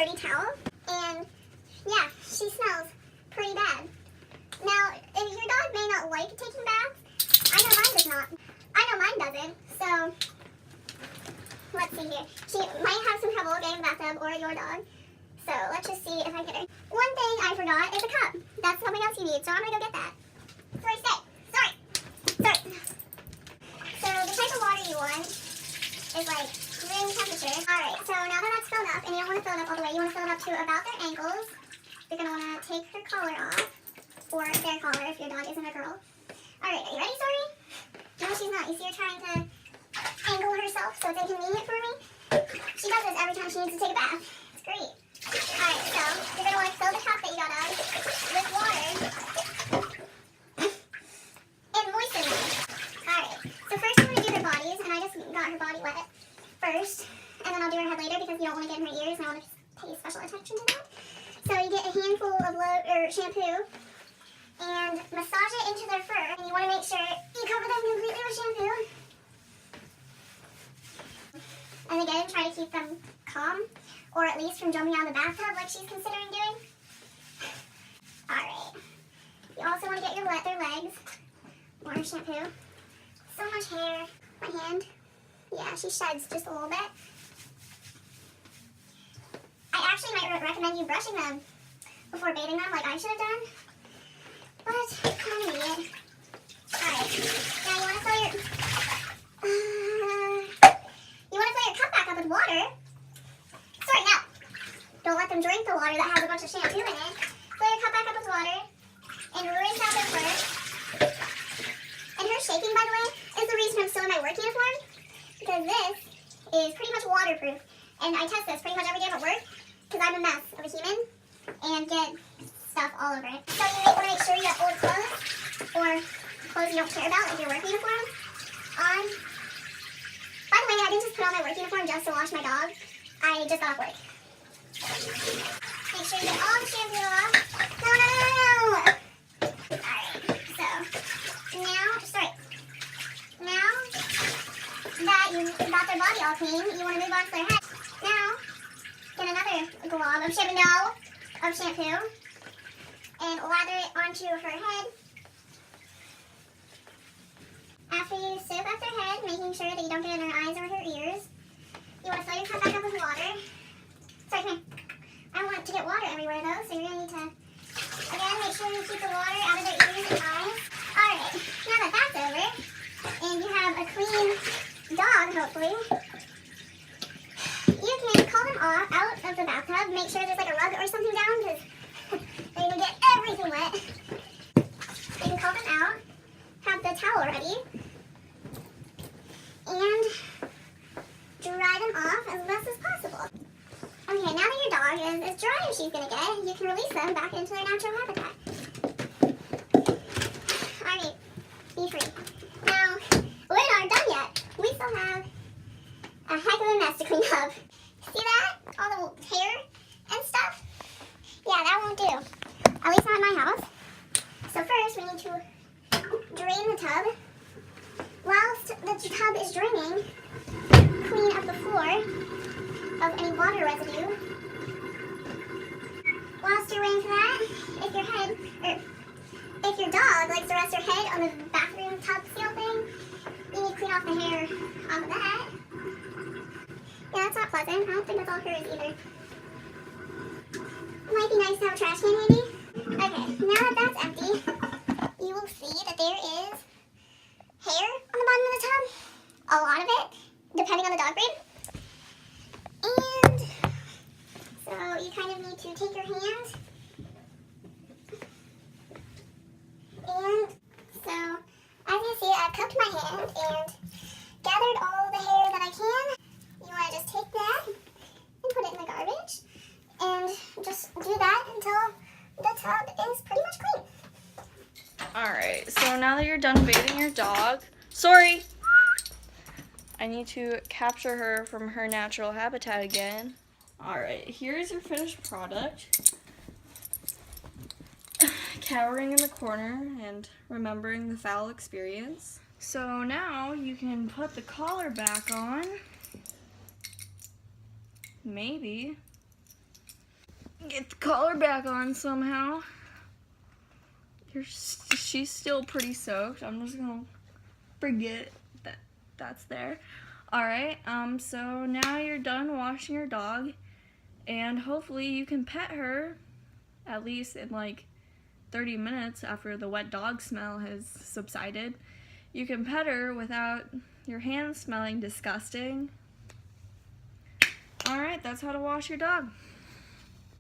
dirty towel, and yeah, she smells pretty bad. Now, if your dog may not like taking baths, I know mine does not. I know mine doesn't, so let's see here. She might have some trouble getting in the bathtub, or your dog. So let's just see if I get her. One thing I forgot is a cup. That's something else you need, so I'm gonna go get that. Sorry, stay. Sorry. So the type of water you want is like room temperature. Alright, so now that that's filled up, and you don't want to fill it up all the way, you want to fill it up to about their ankles. You're gonna want to take her collar off, or their collar if your dog isn't a girl. Alright, are you ready, Sorry? No, she's not. You see her trying to angle herself so it's inconvenient for me? She does this every time she needs to take a bath. It's great. Alright, so you're going to want to fill the cup that you got out with water and moisten it. Alright, so first I'm going to do her bodies, and I just got her body wet first, and then I'll do her head later because you don't want to get in her ears, and I want to pay special attention to that. So you get a handful of shampoo and massage it into their fur, and you want to make sure you cover them completely with shampoo. And again, try to keep them calm, or at least from jumping out of the bathtub like she's considering doing. Alright. You also want to get their legs. More shampoo. So much hair. My hand. Yeah, she sheds just a little bit. I actually might recommend you brushing them before bathing them like I should have done. But I'm an idiot. Alright. Now you want to fill your cup back up with water. Sorry, no. Don't let them drink the water that has a bunch of shampoo in it. Fill your cup back up with water and rinse out their fur. And her shaking, by the way, is the reason I'm still in my work uniform, because this is pretty much waterproof. And I test this pretty much every day at work because I'm a mess of a human and get stuff all over it. So you want to make sure you have old clothes or clothes you don't care about, like your work uniform, on. By the way, I didn't just put on my work uniform just to wash my dog. I just got off work. Make sure you get all the shampoo off. No. Alright, so now that you got their body all clean, you want to move on to their head. Now, get another glob of shampoo and lather it onto her head. After you soak up their head, making sure that you don't get in her eyes or her ears, you want to fill your cup back up with water. Sorry, come here. I don't want to get water everywhere though, so you're going to need to, again, make sure you keep the water out of their ears and eyes. Alright, now that that's over, and you have a clean dog, hopefully, you can call them out of the bathtub, make sure there's like a rug or something down, because they're going to get everything wet. You can call them out, have the towel ready, and dry them off as best as possible. Okay, now that your dog is as dry as she's going to get, you can release them back into their natural habitat. Alright, be free. Now, we're not done yet. We still have a heck of a mess to clean up. See that? All the hair and stuff? Yeah, that won't do. At least not in my house. So first, we need to drain the tub. Whilst the tub is draining, clean up the floor of any water residue. Whilst you're waiting for that, if your dog likes to rest her head on the bathroom tub seal thing, you need to clean off the hair off of that. Yeah, that's not pleasant. I don't think that's all hers either. It might be nice to have a trash can maybe. Okay, now that that's empty, you will see that there is hair on the bottom of the tub. A lot of it, depending on the dog breed. And so you kind of need to take your hand. And so, as you see, I've cupped my hand and gathered all the hair that I can. You want to just take that and put it in the garbage. And just do that until the tub is pretty much clean. Alright, so now that you're done bathing your dog, sorry! I need to capture her from her natural habitat again. Alright, here's your finished product. Cowering in the corner and remembering the foul experience. So now you can put the collar back on. Maybe. get the collar back on somehow. She's still pretty soaked. I'm just gonna forget that that's there. Alright, so now you're done washing your dog, and hopefully you can pet her at least in like 30 minutes after the wet dog smell has subsided. You can pet her without your hands smelling disgusting. Alright, that's how to wash your dog.